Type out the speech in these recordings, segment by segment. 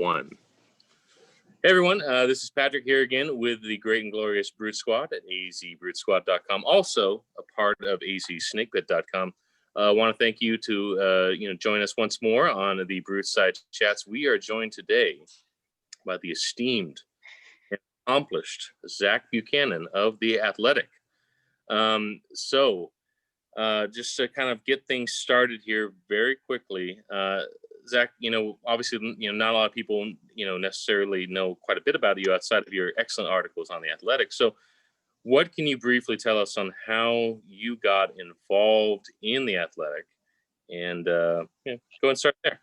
1. Hey everyone, this is Patrick here again with the great and glorious Brute Squad at azbrutesquad.com, also a part of azsnakepit.com. I want to thank you to join us once more on the Bruteside chats. We are joined today by the esteemed and accomplished Zach Buchanan of The Athletic. Just to kind of get things started here very quickly, Zach, obviously, not a lot of people, necessarily know quite a bit about you outside of your excellent articles on The Athletic. So what can you briefly tell us on how you got involved in The Athletic? And go and start there.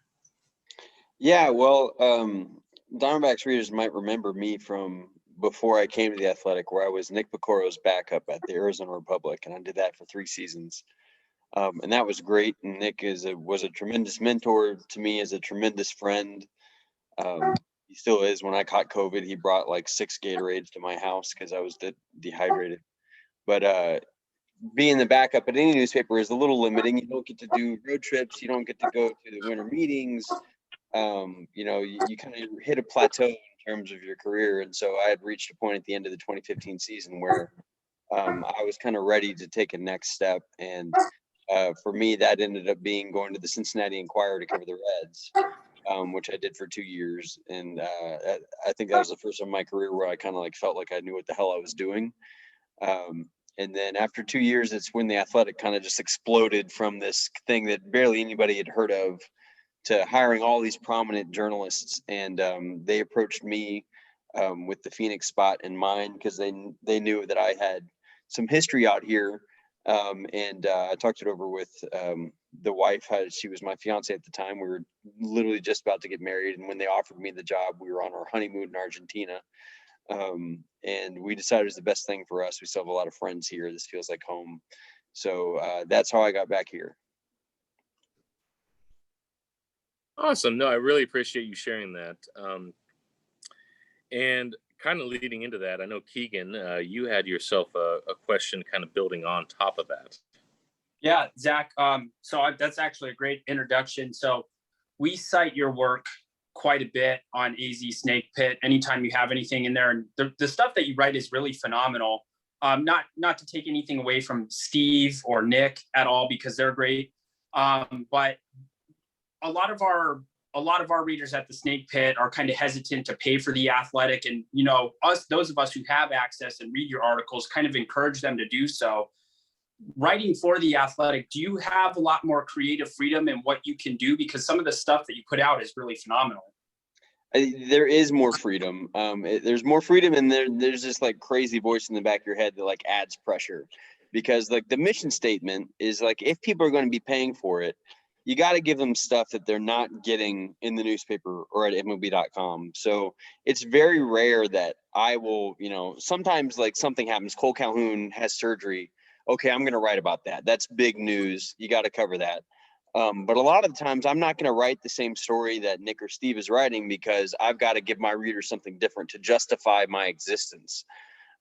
Yeah, well, Diamondbacks readers might remember me from before I came to The Athletic, where I was Nick Picoro's backup at the Arizona Republic, and I did that for 3 seasons. And that was great. And Nick was a tremendous mentor to me, as a tremendous friend. He still is. When I caught COVID, he brought like 6 Gatorades to my house because I was dehydrated. But being the backup at any newspaper is a little limiting. You don't get to do road trips. You don't get to go to the winter meetings. You kind of hit a plateau in terms of your career. And so I had reached a point at the end of the 2015 season where I was kind of ready to take a next step. And for me, that ended up being going to the Cincinnati Enquirer to cover the Reds, which I did for 2 years. And I think that was the first time in my career where I kind of like felt like I knew what the hell I was doing. And then after 2 years, it's when The Athletic kind of just exploded from this thing that barely anybody had heard of to hiring all these prominent journalists. And they approached me with the Phoenix spot in mind because they knew that I had some history out here. I talked it over with the wife. She was my fiance at the time. We were literally just about to get married. And when they offered me the job, we were on our honeymoon in Argentina. And we decided it was the best thing for us. We still have a lot of friends here. This feels like home. So that's how I got back here. Awesome. No, I really appreciate you sharing that. And kind of leading into that, I know, Keegan, you had yourself a question kind of building on top of that. Yeah, Zach. That's actually a great introduction. So we cite your work quite a bit on AZ Snake Pit anytime you have anything in there. And the stuff that you write is really phenomenal. Not to take anything away from Steve or Nick at all, because they're great. But a lot of our readers at the Snake Pit are kind of hesitant to pay for The Athletic. And, those of us who have access and read your articles kind of encourage them to do so. Writing for The Athletic, do you have a lot more creative freedom in what you can do? Because some of the stuff that you put out is really phenomenal. There is more freedom. There's more freedom, and there's this like crazy voice in the back of your head that like adds pressure, because like the mission statement is like, if people are going to be paying for it, you got to give them stuff that they're not getting in the newspaper or at MLB.com. So it's very rare that I will, sometimes like something happens. Cole Calhoun has surgery. Okay, I'm going to write about that. That's big news. You got to cover that. But a lot of the times I'm not going to write the same story that Nick or Steve is writing, because I've got to give my readers something different to justify my existence.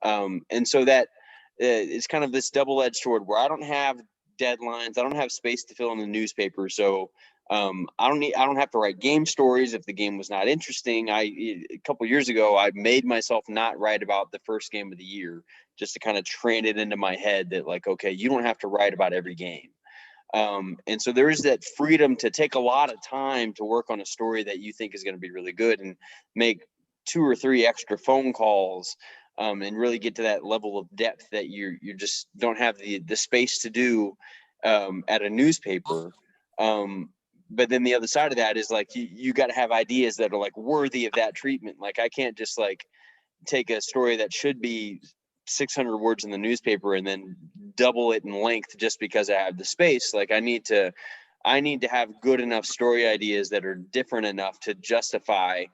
And so that it's kind of this double-edged sword where I don't have deadlines. I don't have space to fill in the newspaper. So I don't have to write game stories if the game was not interesting. A couple of years ago, I made myself not write about the first game of the year, just to kind of train it into my head that like, okay, you don't have to write about every game. And so there is that freedom to take a lot of time to work on a story that you think is going to be really good, and make 2 or 3 extra phone calls, and really get to that level of depth that you just don't have the space to do at a newspaper. But then the other side of that is like, you got to have ideas that are like worthy of that treatment. Like I can't just like take a story that should be 600 words in the newspaper and then double it in length just because I have the space. Like I need to have good enough story ideas that are different enough to justify,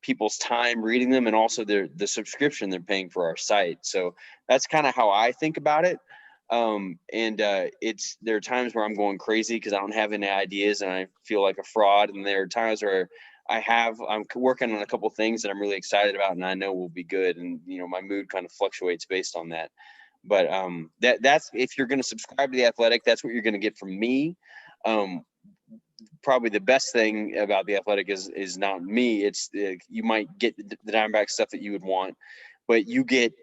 people's time reading them, and also the subscription they're paying for our site. So that's kind of how I think about it. There are times where I'm going crazy because I don't have any ideas and I feel like a fraud. And there are times where I'm working on a couple of things that I'm really excited about and I know will be good. And, my mood kind of fluctuates based on that. But that's, if you're going to subscribe to The Athletic, that's what you're going to get from me. probably the best thing about the Athletic is not me. It's you might get the Diamondback stuff that you would want, but you get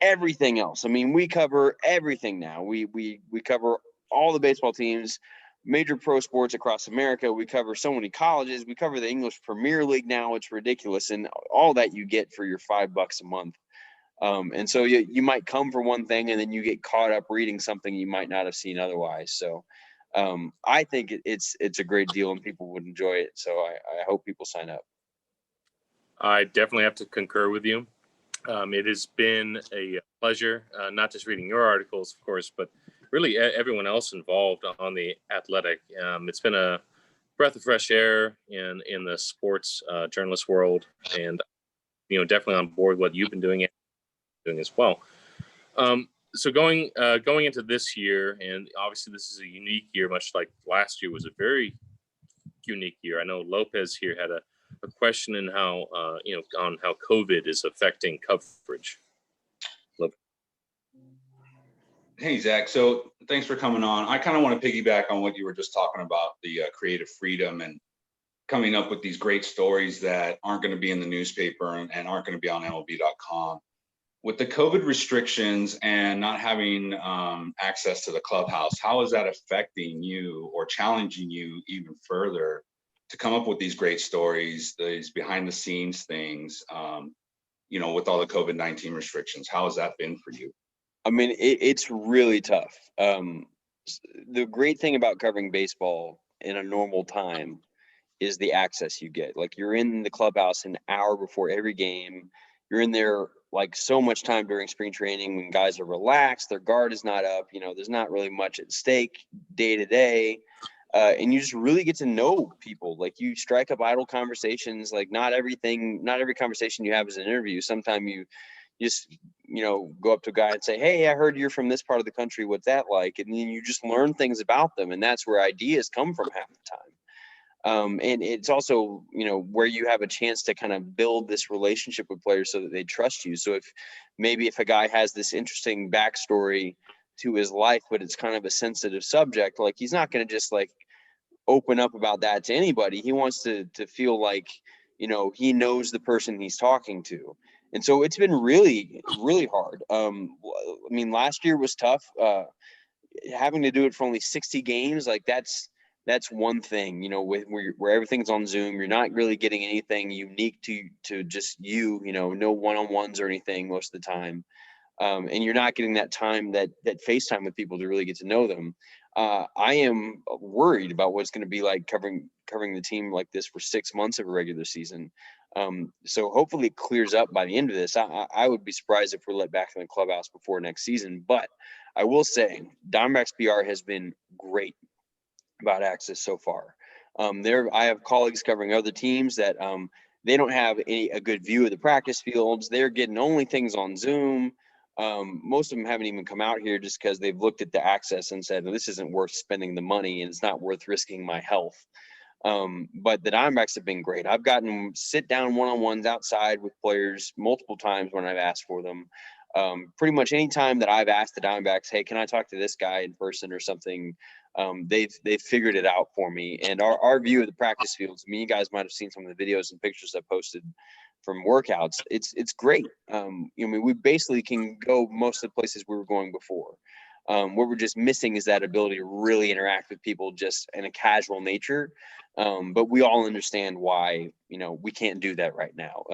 everything else. I mean, we cover everything now. We cover all the baseball teams, major pro sports across America. We cover so many colleges. We cover the English Premier League now. It's ridiculous, and all that you get for your $5 a month. And so you might come for one thing, and then you get caught up reading something you might not have seen otherwise. So I think it's a great deal, and people would enjoy it. So I hope people sign up. I definitely have to concur with you. It has been a pleasure, not just reading your articles, of course, but really everyone else involved on the Athletic. It's been a breath of fresh air in the sports journalist world, and definitely on board what you've been doing as well. So going into this year, and obviously this is a unique year, much like last year was a very unique year. I know Lopez here had a question in how on how COVID is affecting coverage. Hey, Zach. So thanks for coming on. I kind of want to piggyback on what you were just talking about, the creative freedom and coming up with these great stories that aren't going to be in the newspaper and aren't going to be on MLB.com. With the COVID restrictions and not having access to the clubhouse, how is that affecting you or challenging you even further to come up with these great stories, these behind the scenes things, with all the COVID-19 restrictions? How has that been for you? I mean, it's really tough. The great thing about covering baseball in a normal time is the access you get. Like, you're in the clubhouse an hour before every game. You're in there like so much time during spring training when guys are relaxed, their guard is not up, there's not really much at stake day to day. And you just really get to know people. Like, you strike up idle conversations. Like, not every conversation you have is an interview. Sometimes you just, go up to a guy and say, "Hey, I heard you're from this part of the country. What's that like?" And then you just learn things about them. And that's where ideas come from half the time. And it's also, where you have a chance to kind of build this relationship with players so that they trust you. So if a guy has this interesting backstory to his life, but it's kind of a sensitive subject, like, he's not going to just like open up about that to anybody. He wants to feel like, he knows the person he's talking to. And so it's been really, really hard. I mean, last year was tough. Having to do it for only 60 games, like that's one thing, where everything's on Zoom. You're not really getting anything unique to just no one-on-ones or anything most of the time. And you're not getting that time, that FaceTime with people to really get to know them. I am worried about what it's going to be like covering the team like this for 6 months of a regular season. So hopefully it clears up by the end of this. I would be surprised if we're let back in the clubhouse before next season. But I will say Diamondbacks PR has been great about access so far. I have colleagues covering other teams that they don't have a good view of the practice fields. They're getting only things on Zoom. Most of them haven't even come out here just because they've looked at the access and said, this isn't worth spending the money and it's not worth risking my health. But the Diamondbacks have been great. I've gotten sit down one-on-ones outside with players multiple times when I've asked for them. Pretty much any time that I've asked the Diamondbacks, "Hey, can I talk to this guy in person or something?" They've figured it out for me. And our view of the practice fields, I mean, you guys might have seen some of the videos and pictures I posted from workouts. It's great. We basically can go most of the places we were going before. What we're just missing is that ability to really interact with people just in a casual nature. But we all understand why, we can't do that right now.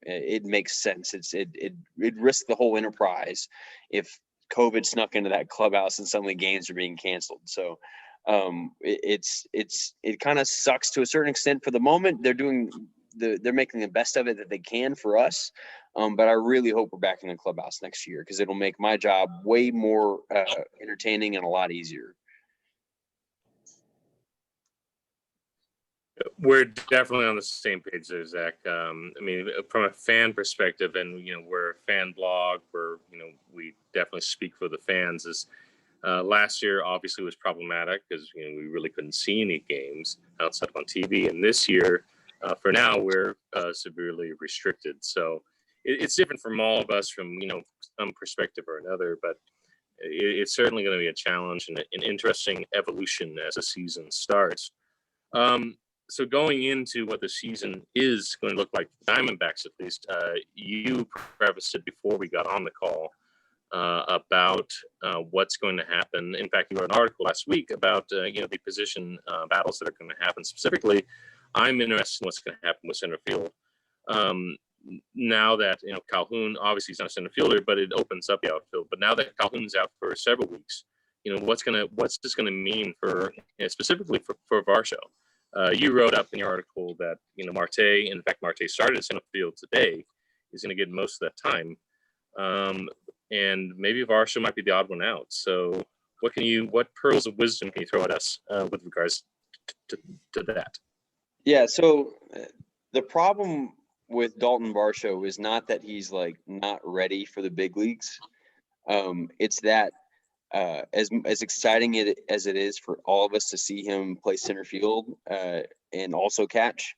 It makes sense. It risks the whole enterprise if COVID snuck into that clubhouse and suddenly games are being canceled. So it kind of sucks to a certain extent for the moment. They're making the best of it that they can for us. But I really hope we're back in the clubhouse next year, because it'll make my job way more entertaining and a lot easier. We're definitely on the same page there, Zach. I mean, from a fan perspective, and we're a fan blog, we definitely speak for the fans. Last year obviously was problematic because we really couldn't see any games outside on TV, and this year, for now, we're severely restricted. So it's different from all of us from some perspective or another, but it's certainly going to be a challenge and an interesting evolution as the season starts. So going into what the season is going to look like, Diamondbacks at least, you prefaced it before we got on the call about what's going to happen. In fact, you wrote an article last week about the position battles that are going to happen. Specifically, I'm interested in what's going to happen with center field. Now that Calhoun, obviously he's not a center fielder, but it opens up the outfield. But now that Calhoun's out for several weeks, what's this gonna mean for specifically for Varsho? You wrote up in your article that Marte, in fact Marte started at center field today, is going to get most of that time, and maybe Varsho might be the odd one out. So what pearls of wisdom can you throw at us with regards to that? Yeah. So the problem with Dalton Varsho is not that he's like not ready for the big leagues. It's that as exciting as it is for all of us to see him play center field and also catch,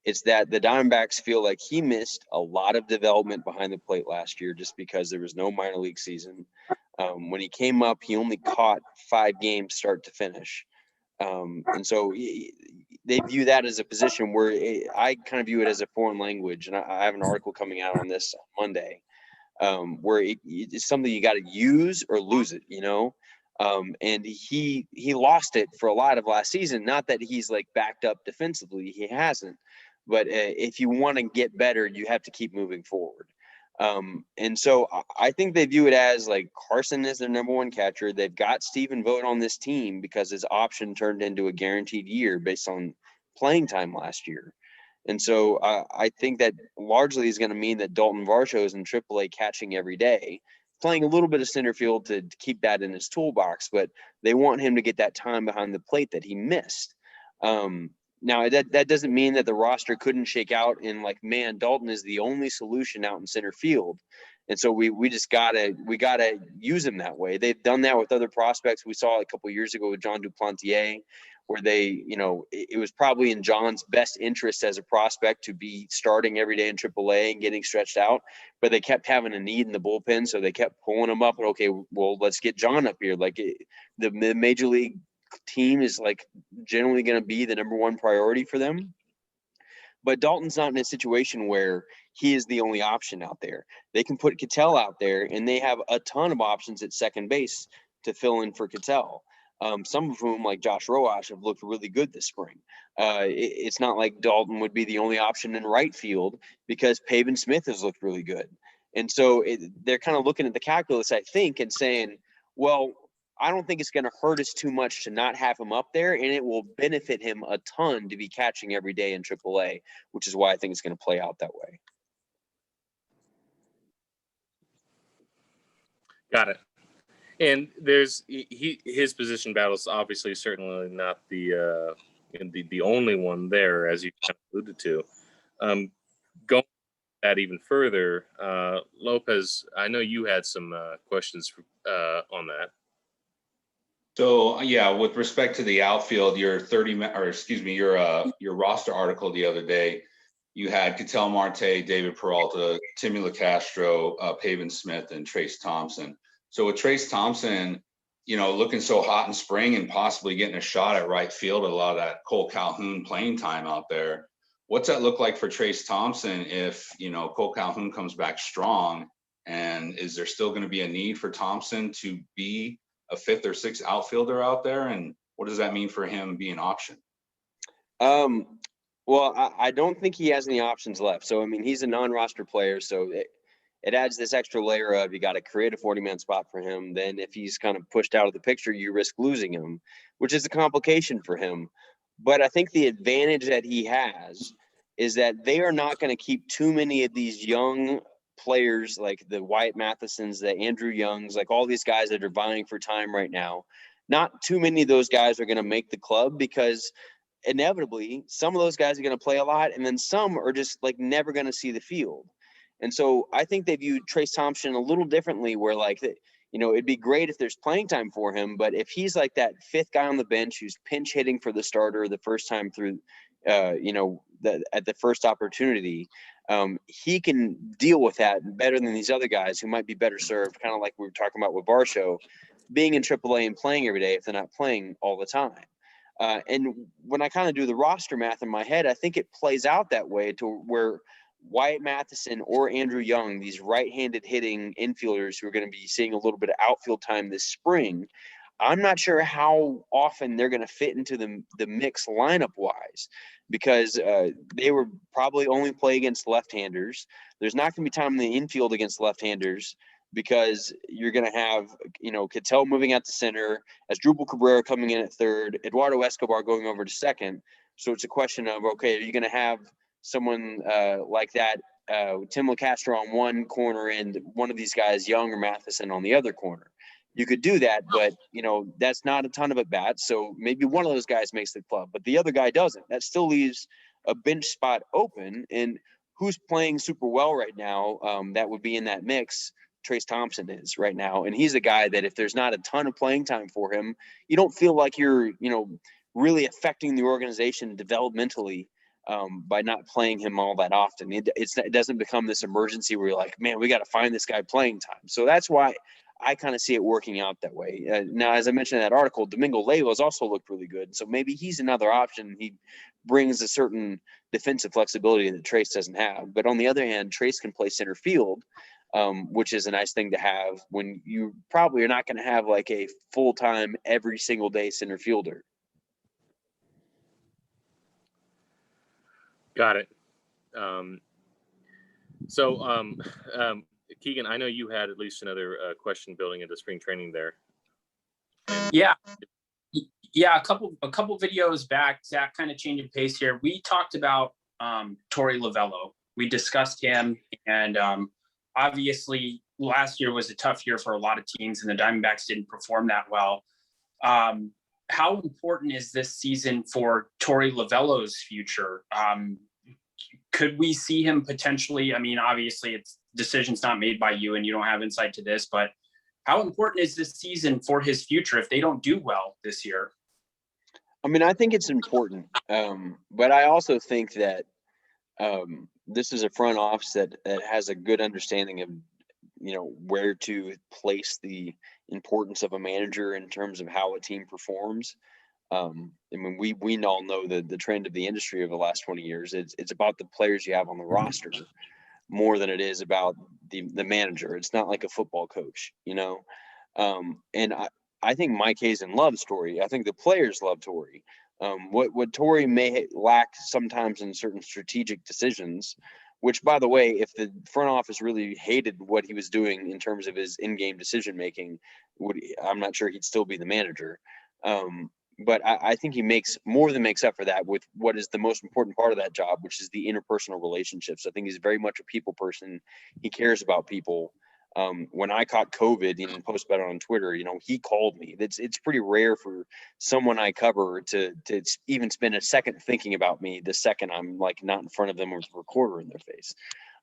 it's that the Diamondbacks feel like he missed a lot of development behind the plate last year just because there was no minor league season. When he came up, he only caught 5 games start to finish. And so they view that as a position where I kind of view it as a foreign language. And I have an article coming out on this Monday where it's something you got to use or lose it, and he lost it for a lot of last season. Not that he's like backed up defensively. He hasn't. But if you want to get better, you have to keep moving forward. And so I think they view it as like Carson is their number 1 catcher. They've got Stephen Vogt on this team because his option turned into a guaranteed year based on playing time last year. And so I think that largely is going to mean that Dalton Varsho is in AAA catching every day, playing a little bit of center field to keep that in his toolbox, but they want him to get that time behind the plate that he missed. Now that doesn't mean that the roster couldn't shake out and like, man, Dalton is the only solution out in center field. And so we just gotta use him that way. They've done that with other prospects. We saw a couple of years ago with John Duplantier, where they, it was probably in John's best interest as a prospect to be starting every day in AAA and getting stretched out, but they kept having a need in the bullpen. So they kept pulling him up and, okay, well, let's get John up here. Like the major league team is like generally going to be the number 1 priority for them. But Dalton's not in a situation where he is the only option out there. They can put Ketel out there, and they have a ton of options at second base to fill in for Ketel. Some of whom, like Josh Roash, have looked really good this spring. It's not like Dalton would be the only option in right field because Pavin Smith has looked really good. And so they're kind of looking at the calculus, I think, and saying, well, I don't think it's going to hurt us too much to not have him up there, and it will benefit him a ton to be catching every day in AAA, which is why I think it's going to play out that way. Got it. And there's his position battles obviously certainly not the only one there, as you kind of alluded to. Going that even further, Lopez, I know you had some questions on that. So yeah, with respect to the outfield, your roster article the other day, you had Ketel Marte, David Peralta, Timmy LaCastro, Pavin Smith, and Trace Thompson. So with Trace Thompson, looking so hot in spring and possibly getting a shot at right field, a lot of that Cole Calhoun playing time out there. What's that look like for Trace Thompson if, Cole Calhoun comes back strong? And is there still going to be a need for Thompson to be a 5th or 6th outfielder out there? And what does that mean for him being option? Well, I don't think he has any options left. So, I mean, he's a non-roster player. So it adds this extra layer of you got to create a 40-man spot for him. Then if he's kind of pushed out of the picture, you risk losing him, which is a complication for him. But I think the advantage that he has is that they are not going to keep too many of these young players like the Wyatt Mathesons, the Andrew Youngs, like all these guys that are vying for time right now. Not too many of those guys are going to make the club because inevitably some of those guys are going to play a lot, and then some are just like never going to see the field. And so I think they view Trace Thompson a little differently, where like, it'd be great if there's playing time for him, but if he's like that 5th guy on the bench who's pinch hitting for the starter the first time through, at the first opportunity, he can deal with that better than these other guys who might be better served, kind of like we were talking about with Varsho, being in AAA and playing every day if they're not playing all the time. And when I kind of do the roster math in my head, I think it plays out that way to where Wyatt Matheson or Andrew Young, these right-handed hitting infielders who are going to be seeing a little bit of outfield time this spring, I'm not sure how often they're going to fit into the mix lineup wise, because they were probably only play against left-handers. There's not going to be time in the infield against left-handers because you're going to have, Cattell moving out to center, Asdrubal Cabrera coming in at third, Eduardo Escobar going over to second. So it's a question of, okay, are you going to have someone like that, Tim LeCastro on one corner and one of these guys, Young or Matheson, on the other corner? You could do that, but that's not a ton of at bats. So maybe one of those guys makes the club, but the other guy doesn't. That still leaves a bench spot open. And who's playing super well right now? That would be in that mix. Trace Thompson is right now, and he's a guy that if there's not a ton of playing time for him, you don't feel like you're really affecting the organization developmentally by not playing him all that often. It doesn't become this emergency where you're like, man, we got to find this guy playing time. So that's why I kind of see it working out that way. Now, as I mentioned in that article, Domingo Leiva also looked really good. So maybe he's another option. He brings a certain defensive flexibility that Trace doesn't have. But on the other hand, Trace can play center field, which is a nice thing to have when you probably are not going to have like a full-time every single day center fielder. Got it. Keegan, I know you had at least another question building into spring training there. Yeah. A couple videos back, Zach kind of changing pace here. We talked about Torey Lovullo. We discussed him, and obviously last year was a tough year for a lot of teams, and the Diamondbacks didn't perform that well. How important is this season for Torey Lovullo's future? Could we see him potentially? I mean, obviously, it's decisions not made by you, and you don't have insight to this. But how important is this season for his future if they don't do well this year? I mean, I think it's important, but I also think that this is a front office that has a good understanding of where to place the importance of a manager in terms of how a team performs. I mean, we all know the trend of the industry over the last 20 years. It's about the players you have on the roster more than it is about the manager. It's not like a football coach, and I think Mike Hazen loves Torey. I think the players love Torey. What Torey may lack sometimes in certain strategic decisions, which, by the way, if the front office really hated what he was doing in terms of his in-game decision making, I'm not sure he'd still be the manager. But I think he makes up for that with what is the most important part of that job, which is the interpersonal relationships. I think he's very much a people person. He cares about people. When I caught COVID and posted about it on Twitter, he called me. It's pretty rare for someone I cover to even spend a second thinking about me the second I'm like not in front of them with a recorder in their face.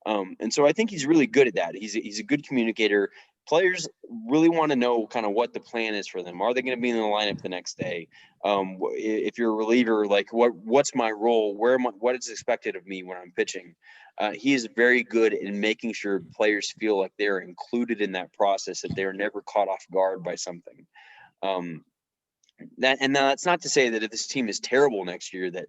And so I think he's really good at that. He's a good communicator. Players really want to know kind of what the plan is for them. Are they going to be in the lineup the next day? If you're a reliever, like what's my role? What is expected of me when I'm pitching? He is very good in making sure players feel like they're included in that process, that they're never caught off guard by something. That's not to say that if this team is terrible next year, that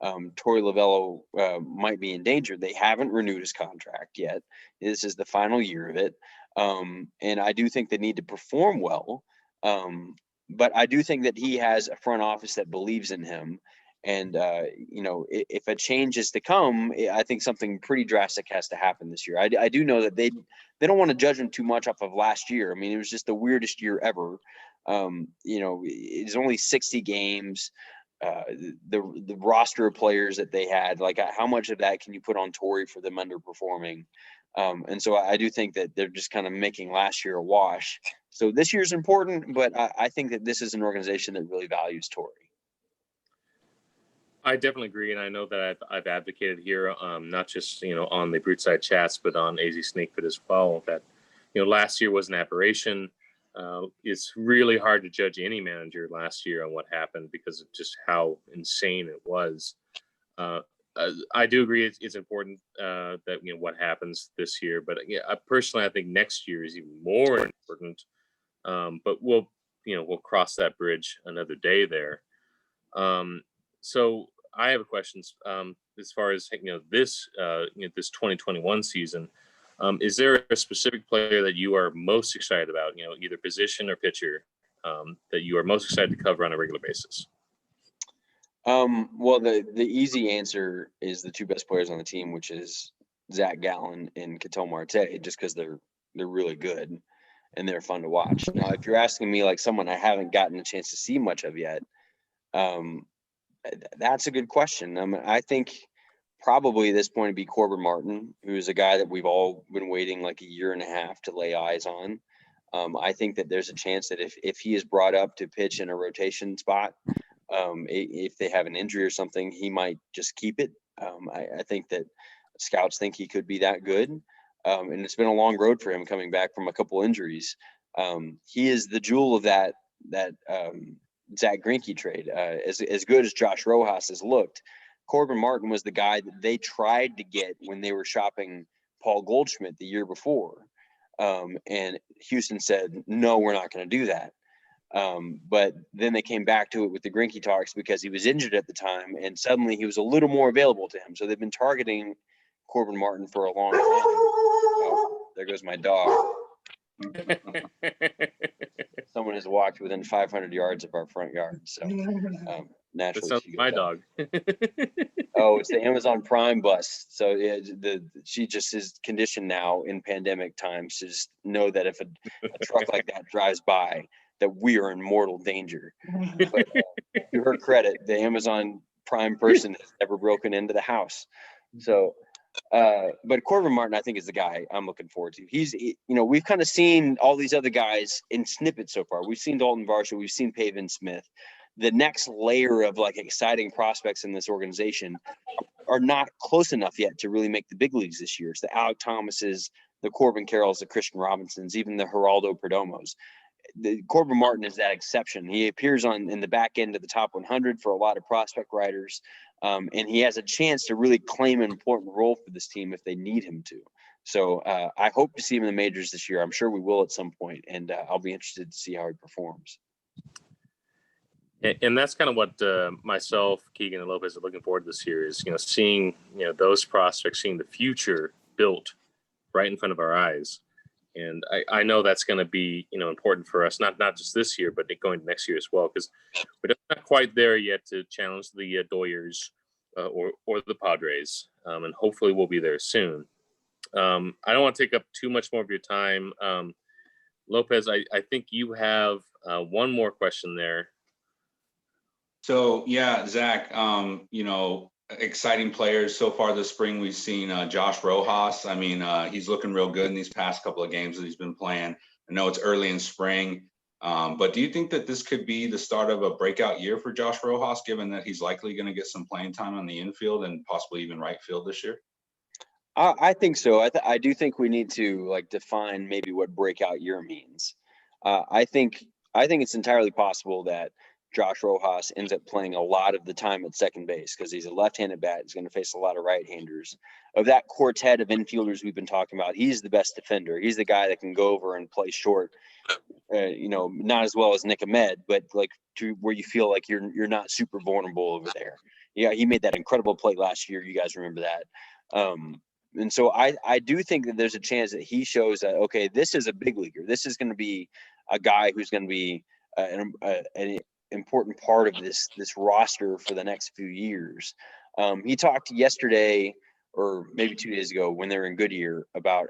Torey Lovullo might be in danger. They haven't renewed his contract yet. This is the final year of it. And I do think they need to perform well. But I do think that he has a front office that believes in him. And, if a change is to come, I think something pretty drastic has to happen this year. I do know that they don't want to judge him too much off of last year. I mean, it was just the weirdest year ever. It's only 60 games. The roster of players that they had, like how much of that can you put on Torey for them underperforming? And so I do think that they're just kind of making last year a wash. So this year's important, but I think that this is an organization that really values Torey. I definitely agree, and I know that I've advocated here, not just on the Bruteside chats, but on AZ Snake Pit as well, that last year was an aberration. It's really hard to judge any manager last year on what happened because of just how insane it was. I do agree it's important that what happens this year, but personally I think next year is even more important. But we'll cross that bridge another day there. So I have a question as far as this 2021 season. Is there a specific player that you are most excited about? Either position or pitcher that you are most excited to cover on a regular basis? Well, the easy answer is the two best players on the team, which is Zach Gallen and Ketel Marte, just because they're really good and they're fun to watch. Now, if you're asking me like someone I haven't gotten a chance to see much of yet, that's a good question. I think probably at this point it'd be Corbin Martin, who's a guy that we've all been waiting like a year and a half to lay eyes on. I think that there's a chance that if he is brought up to pitch in a rotation spot, if they have an injury or something, he might just keep it. I think that scouts think he could be that good. And it's been a long road for him coming back from a couple injuries. He is the jewel of that Zach Greinke trade. As good as Josh Rojas has looked, Corbin Martin was the guy that they tried to get when they were shopping Paul Goldschmidt the year before. And Houston said, no, we're not going to do that. But then they came back to it with the Greinke talks because he was injured at the time, and suddenly he was a little more available to him. So they've been targeting Corbin Martin for a long time. Oh, there goes my dog. Someone has walked within 500 yards of our front yard. So naturally, That's my dog. Oh, it's the Amazon Prime bus. So yeah, she just is conditioned now in pandemic times to just know that if a truck like that drives by, that we are in mortal danger. But to her credit, the Amazon Prime person has never broken into the house. So, but Corbin Martin, I think, is the guy I'm looking forward to. We've kind of seen all these other guys in snippets so far. We've seen Dalton Varsho, we've seen Pavin Smith. The next layer of like exciting prospects in this organization are not close enough yet to really make the big leagues this year. It's the Alec Thomases, the Corbin Carrolls, the Christian Robinsons, even the Geraldo Perdomos. Corbin Martin is that exception. He appears in the back end of the top 100 for a lot of prospect writers, and he has a chance to really claim an important role for this team if they need him to. So I hope to see him in the majors this year. I'm sure we will at some point, and I'll be interested to see how he performs. And that's kind of what myself, Keegan, and Lopez are looking forward to this year is, seeing, those prospects, seeing the future built right in front of our eyes. And I know that's going to be, important for us, not just this year, but going to next year as well, because we're not quite there yet to challenge the Doyers or the Padres. And hopefully we'll be there soon. I don't want to take up too much more of your time. Lopez, I think you have one more question there. So yeah, Zach, exciting players so far this spring. We've seen Josh Rojas. I mean, he's looking real good in these past couple of games that he's been playing. I know it's early in spring, but do you think that this could be the start of a breakout year for Josh Rojas, given that he's likely going to get some playing time on the infield and possibly even right field this year? I think so. I do think we need to define maybe what breakout year means. I think it's entirely possible that Josh Rojas ends up playing a lot of the time at second base because he's a left-handed bat. He's going to face a lot of right-handers. Of that quartet of infielders we've been talking about, he's the best defender. He's the guy that can go over and play short, not as well as Nick Ahmed, but to where you feel like you're not super vulnerable over there. Yeah, he made that incredible play last year. You guys remember that. And so I do think that there's a chance that he shows that, okay, this is a big leaguer. This is going to be a guy who's going to be an important part of this roster for the next few years. He talked yesterday or maybe 2 days ago when they were in Goodyear about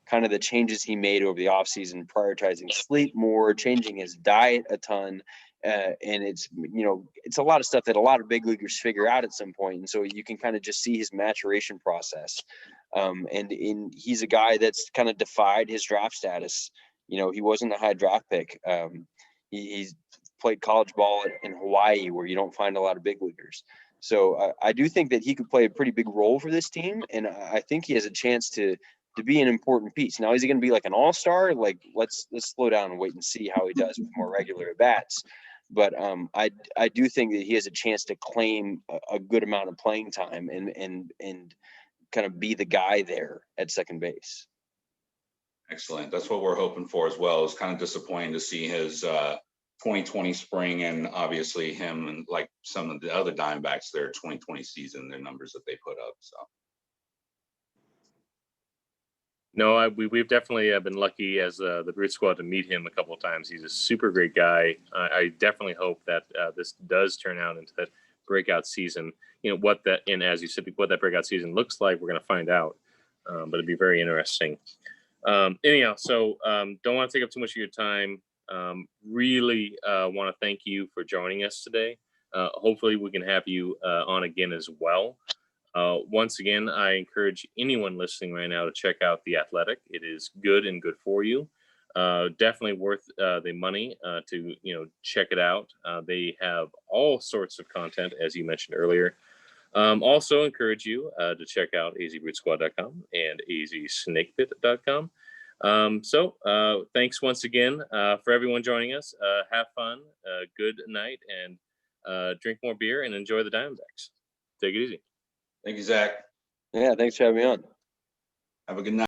kind of the changes he made over the offseason, prioritizing sleep more, changing his diet a ton. And it's a lot of stuff that a lot of big leaguers figure out at some point. And so you can kind of just see his maturation process. And he's a guy that's kind of defied his draft status. He wasn't a high draft pick. He's played college ball in Hawaii where you don't find a lot of big leaguers. So I do think that he could play a pretty big role for this team. And I think he has a chance to be an important piece. Now, is he going to be like an all-star? Let's slow down and wait and see how he does with more regular at-bats. But I do think that he has a chance to claim a good amount of playing time and kind of be the guy there at second base. Excellent. That's what we're hoping for as well. It's kind of disappointing to see his 2020 spring, and obviously him and like some of the other Diamondbacks, their 2020 season, their numbers that they put up. So. No, we've definitely been lucky as the Brute Squad to meet him a couple of times. He's a super great guy. I definitely hope that this does turn out into that breakout season. You know what that, and as you said, what that breakout season looks like, we're going to find out. But it'd be very interesting. Anyhow, so don't want to take up too much of your time. Really want to thank you for joining us today. Hopefully, we can have you on again as well. Once again, I encourage anyone listening right now to check out The Athletic. It is good and good for you. Definitely worth the money to check it out. They have all sorts of content, as you mentioned earlier. Also encourage you to check out azbrutesquad.com and azsnakepit.com. So thanks once again for everyone joining us. Have fun, good night, and drink more beer and enjoy the Diamondbacks. Take it easy. Thank you, Zach. Yeah, thanks for having me on. Have a good night.